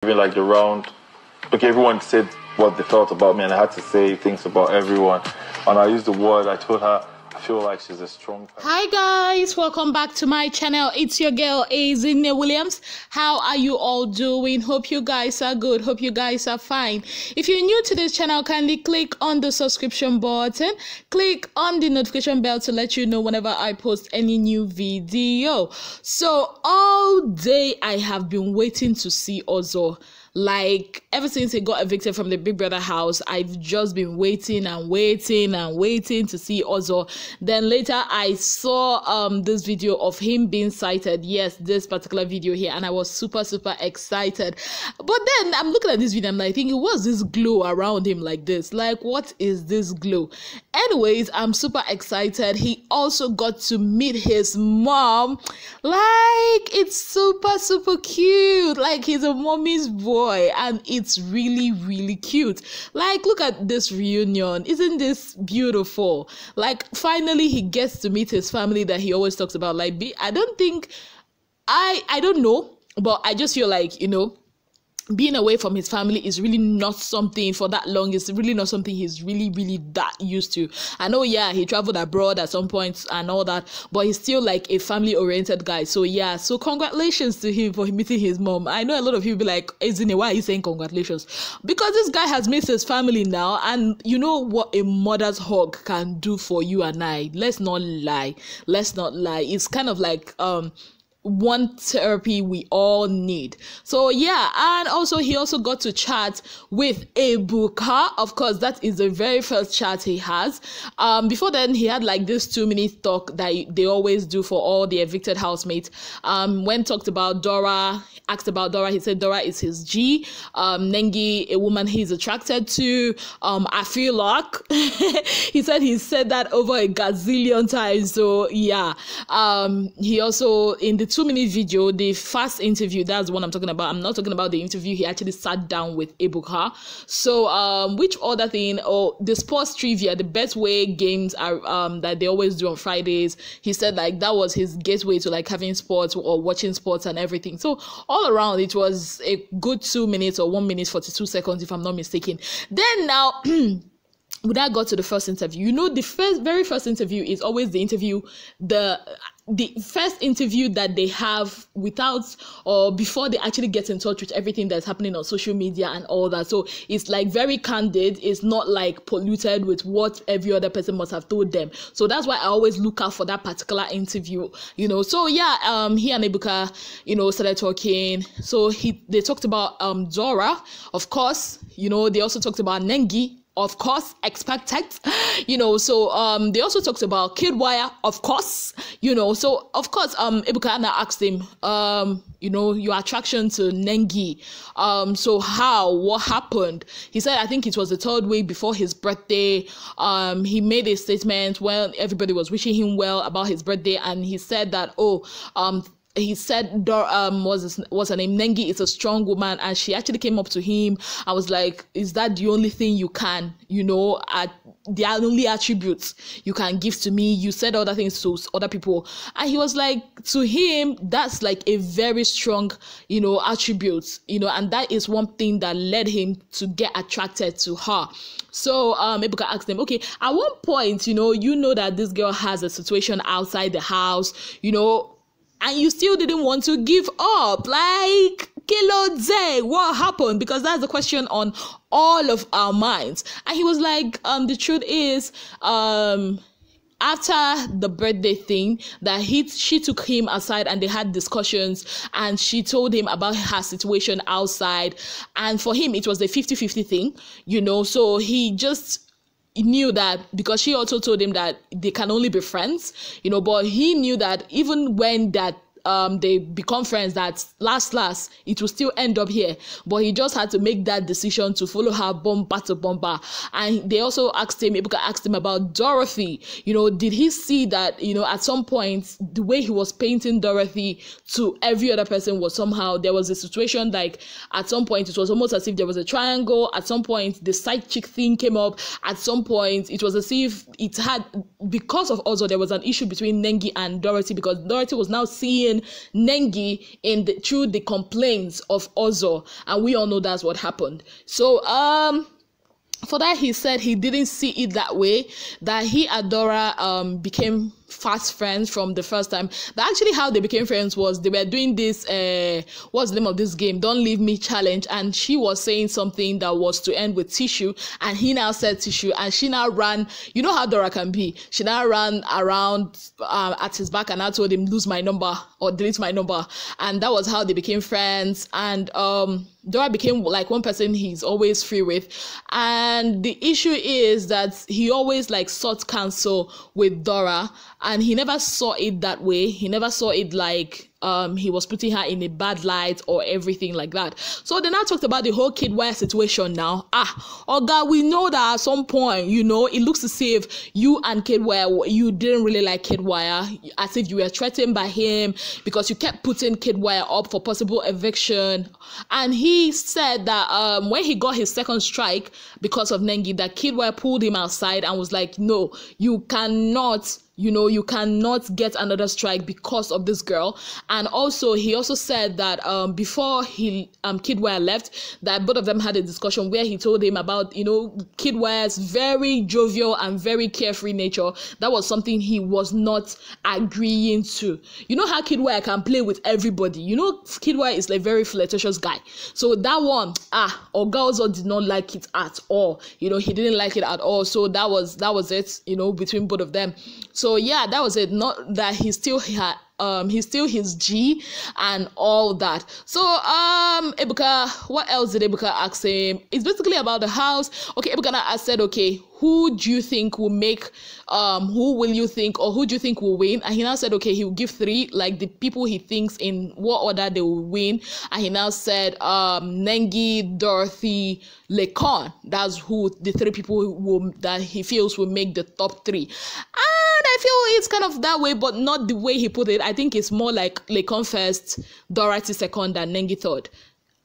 Even like the round, okay, everyone said what they thought about me, and I had to say things about everyone. And I used the word, I told her, I feel like she's a strong person. Hi guys, welcome back to my channel. It's your girl Azine Williams. How are you all doing? Hope you guys are good. Hope you guys are fine. If you're new to this channel, kindly click on the subscription button. Click on the notification bell to let you know whenever I post any new video. So all day I have been waiting to see Ozo. Like ever since he got evicted from the Big Brother house, I've just been waiting and waiting and waiting to see Ozo. Then later I saw this video of him being sighted. Yes, this particular video here, and I was super excited. But then I'm looking at this video, I'm like thinking, what's this glow around him like this? Like, what is this glow? Anyways, I'm super excited. He also got to meet his mom. Like, it's super cute. Like, he's a mommy's boy, and it's really cute. Like, look at this reunion. Isn't this beautiful? Like, finally he gets to meet his family that he always talks about. Like, I don't know, but I just feel like, you know, being away from his family is really not something for that long. It's really not something he's really that used to. I know, yeah, he traveled abroad at some point and all that, but he's still like a family-oriented guy. So yeah, so congratulations to him for meeting his mom. I know a lot of people be like, Ezine, why are you saying congratulations? Because this guy has missed his family now, and you know what a mother's hug can do for you and I. Let's not lie. It's kind of like one therapy we all need. So yeah, and also he also got to chat with Ebuka. Of course, that is the very first chat he has. Before then he had like this 2-minute talk that they always do for all the evicted housemates. When talked about Dora, asked about Dora, he said Dora is his G. Nengi, a woman he's attracted to. I feel like he said that over a gazillion times. So yeah, he also, in the 2-minute video, the first interview, that's what I'm talking about. I'm not talking about the interview he actually sat down with Ebuka. So which other thing? Oh, the sports trivia, the best way games are that they always do on Fridays. He said like that was his gateway to like having sports or watching sports and everything. So all around it was a good 2 minutes or 1 minute 42 seconds if I'm not mistaken. Then now when I got to the first interview, you know, the very first interview is always the interview, the first interview that they have without or before they actually get in touch with everything that's happening on social media and all that. So it's like very candid. It's not like polluted with what every other person must have told them. So that's why I always look out for that particular interview, you know. So yeah, he and Ebuka, you know, started talking. So they talked about Dora, of course, you know. They also talked about Nengi, of course, expected, you know. So they also talked about Kidwire, of course, you know. So of course, Ebuka asked him, you know, your attraction to Nengi. So what happened? He said, I think it was the 3rd week before his birthday. He made a statement when everybody was wishing him well about his birthday, and he said that, he said, what's her name? Nengi is a strong woman, and she actually came up to him. I was like, is that the only thing you can, you know, the only attributes you can give to me? You said other things to other people. And he was like, to him, that's like a very strong, you know, attribute, you know, and that is one thing that led him to get attracted to her. So Ebuka asked him, okay, at one point, you know that this girl has a situation outside the house, you know, and you still didn't want to give up. Like, Kilodze, what happened? Because that's the question on all of our minds. And he was like, the truth is, after the birthday thing, that she took him aside and they had discussions, and she told him about her situation outside. And for him, it was a 50-50 thing, you know. So he knew that, because she also told him that they can only be friends, you know, but he knew that even when that they become friends, that last it will still end up here. But he just had to make that decision to follow her bumper to bumper. And they also asked him, Ebuka asked him about Dorothy. You know, did he see that, you know, at some point the way he was painting Dorothy to every other person was somehow, there was a situation like at some point it was almost as if there was a triangle. At some point the side chick thing came up. At some point it was as if it had, because of also there was an issue between Nengi and Dorothy, because Dorothy was now seeing bullying Nengi through the complaints of Ozo, and we all know that's what happened. So for that, he said he didn't see it that way, that he and Dora became fast friends from the first time. That actually how they became friends was they were doing this what's the name of this game, Don't Leave Me challenge, and she was saying something that was to end with tissue, and he now said tissue, and she now ran, you know how Dora can be, she now ran around at his back and I told him lose my number or delete my number, and that was how they became friends. And Dora became like one person he's always free with, and the issue is that he always like sought counsel with Dora, and he never saw it that way. He never saw it like he was putting her in a bad light or everything like that. So they now talked about the whole Kidwire situation now. Oga, we know that at some point, you know, it looks as if you and Kidwire, you didn't really like Kidwire, as if you were threatened by him because you kept putting Kidwire up for possible eviction. And he said that when he got his second strike because of Nengi, that Kidwire pulled him outside and was like, no, you cannot, you know, you cannot get another strike because of this girl. And also, he also said that before Kidwire left, that both of them had a discussion where he told him about, you know, Kidwire's very jovial and very carefree nature. That was something he was not agreeing to. You know how Kidwire can play with everybody. You know, Kidwire is a very flirtatious guy. So that one, Ogaozo did not like it at all. You know, he didn't like it at all. So that was it, you know, between both of them. So yeah, that was it. Not that he still had he's still his G and all that. So Ebuka, what else did Ebuka ask him? It's basically about the house. Okay, Ebuka said, okay, who do you think will make who will you think, or who do you think will win? And he now said, okay, he will give 3, like the people he thinks in what order they will win. And he now said Nengi, Dorothy, Lekon. That's who the 3 people that he feels will make the top 3. And I feel it's kind of that way, but not the way he put it. I think it's more like Lekon first, Dorothy second, and Nengi third.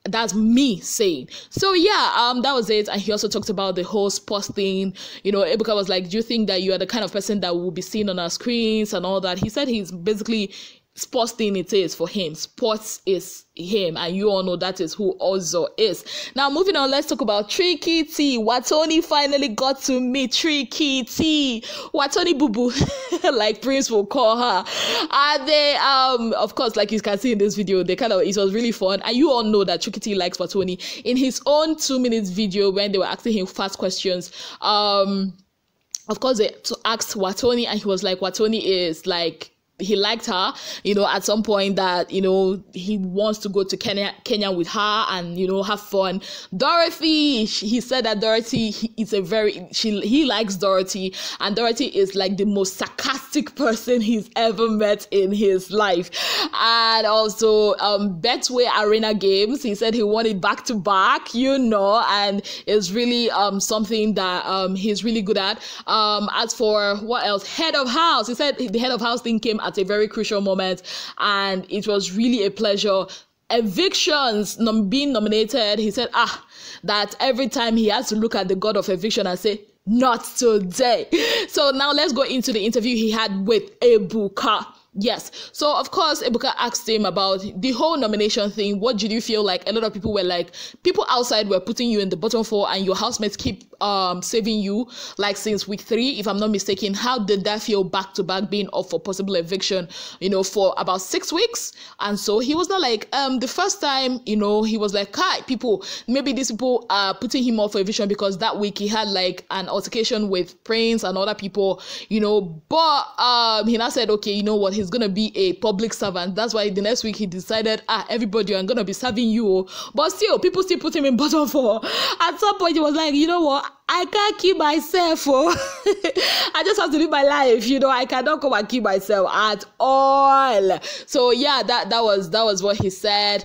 That's me saying. So yeah, that was it. And he also talked about the whole sports thing. You know, Ebuka was like, do you think that you are the kind of person that will be seen on our screens and all that? He said he's basically, sports thing it is for him. Sports is him, and you all know that is who Ozo is. Now moving on, let's talk about Tricky T. Watoni finally got to meet Tricky T. Watoni Boo Boo, like Prince will call her. And they of course, like you can see in this video, they it was really fun. And you all know that Tricky T likes Watoni. In his own 2-minute video when they were asking him fast questions, of course they asked Watoni, and he was like, Watoni is like, he liked her, you know, at some point that, you know, he wants to go to Kenya with her and, you know, have fun. Dorothy, he said that Dorothy he likes Dorothy, and Dorothy is like the most sarcastic person he's ever met in his life. And also Betway Arena Games, he said he wanted back to back, you know, and it's really something that he's really good at. As for what else, head of house, he said the head of house thing came at a very crucial moment, and it was really a pleasure. Evictions being nominated, he said that every time he has to look at the god of eviction and say, not today. So now let's go into the interview he had with Ebuka. Yes, so of course Ebuka asked him about the whole nomination thing. What did you feel like? A lot of people were like, people outside were putting you in the bottom 4 and your housemates keep saving you like since week 3, if I'm not mistaken. How did that feel back to back, being up for possible eviction, you know, for about 6 weeks? And so he was not like the first time, you know, he was like, hi people, maybe these people are putting him up for eviction because that week he had like an altercation with Prince and other people, you know. But he now said, okay, you know what, he's gonna be a public servant. That's why the next week he decided, everybody, I'm gonna be serving you. But still, people still put him in bottom 4. At some point he was like, you know what, I can't keep myself. I just have to live my life, you know. I cannot come and keep myself at all. So yeah, that was what he said.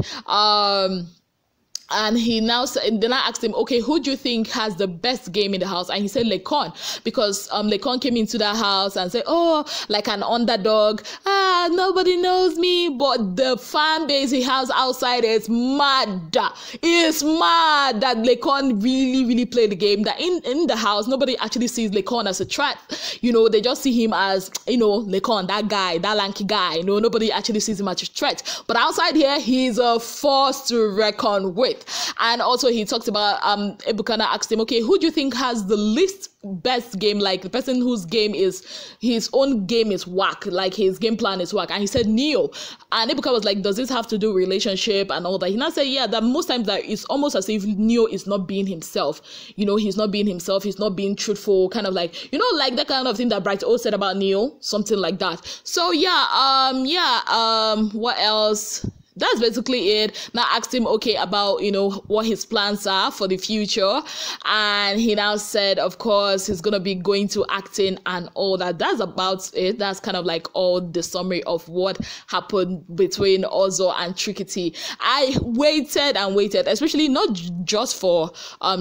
And he now said, then I asked him, okay, who do you think has the best game in the house? And he said Lekon, because Lekon came into the house and said, oh, like an underdog, nobody knows me, but the fan base he has outside is mad. It's mad that Lekon really played the game, that in the house nobody actually sees Lekon as a threat. You know, they just see him as, you know, Lekon, that guy, that lanky guy. You know, nobody actually sees him as a threat, but outside here he's a force to reckon with. And also he talked about Ebukana asked him, okay, who do you think has the least best game, like the person whose game is, his own game is whack, like his game plan is whack? And he said Neo. And Ebuka was like, does this have to do relationship and all that? He now said, yeah, that most times that it's almost as if Neo is not being himself. You know, he's not being himself, he's not being truthful, kind of like, you know, like that kind of thing that Bright O said about Neo, something like that. So what else? That's basically it. Now I asked him, okay, about, you know, what his plans are for the future. And he now said, of course, he's going to be going to acting and all that. That's about it. That's kind of like all the summary of what happened between Ozo and Tricky. I waited and waited, especially not just for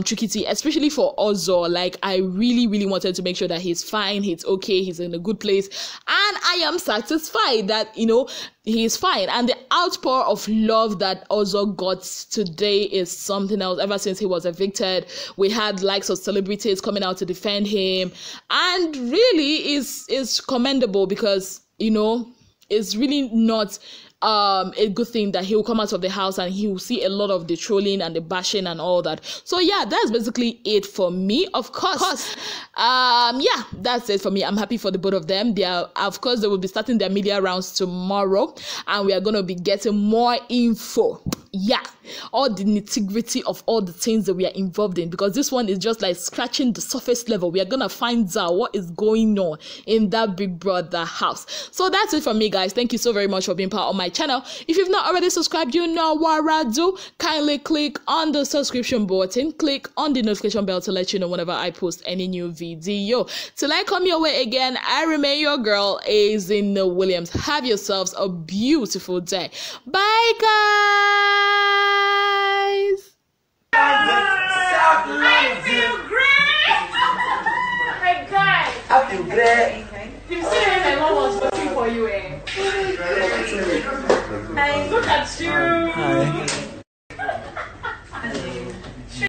Tricky, especially for Ozo. Like, I really wanted to make sure that he's fine, he's okay, he's in a good place. And I am satisfied that, you know, he's fine. And the outpour of love that Ozo got today is something else. Ever since he was evicted, we had likes of celebrities coming out to defend him, and really is commendable, because, you know, it's really not a good thing that he'll come out of the house and he'll see a lot of the trolling and the bashing and all that. So yeah, that's basically it for me. Of course, yeah, that's it for me. I'm happy for the both of them. They are, of course, they will be starting their media rounds tomorrow, and we are going to be getting more info. Yeah, all the nitty-gritty of all the things that we are involved in, because this one is just like scratching the surface level. We are gonna find out what is going on in that Big Brother house. So that's it from me, guys. Thank you so very much for being part of my channel. If you've not already subscribed, you know what I do. Kindly click on the subscription button, click on the notification bell to let you know whenever I post any new video. Till I come your way again, I remain your girl, Azina Williams. Have yourselves a beautiful day. Bye, guys. I feel great! Hey guys! I feel great! You see when my mom was working for you, eh? Hi. Look at you! Hi.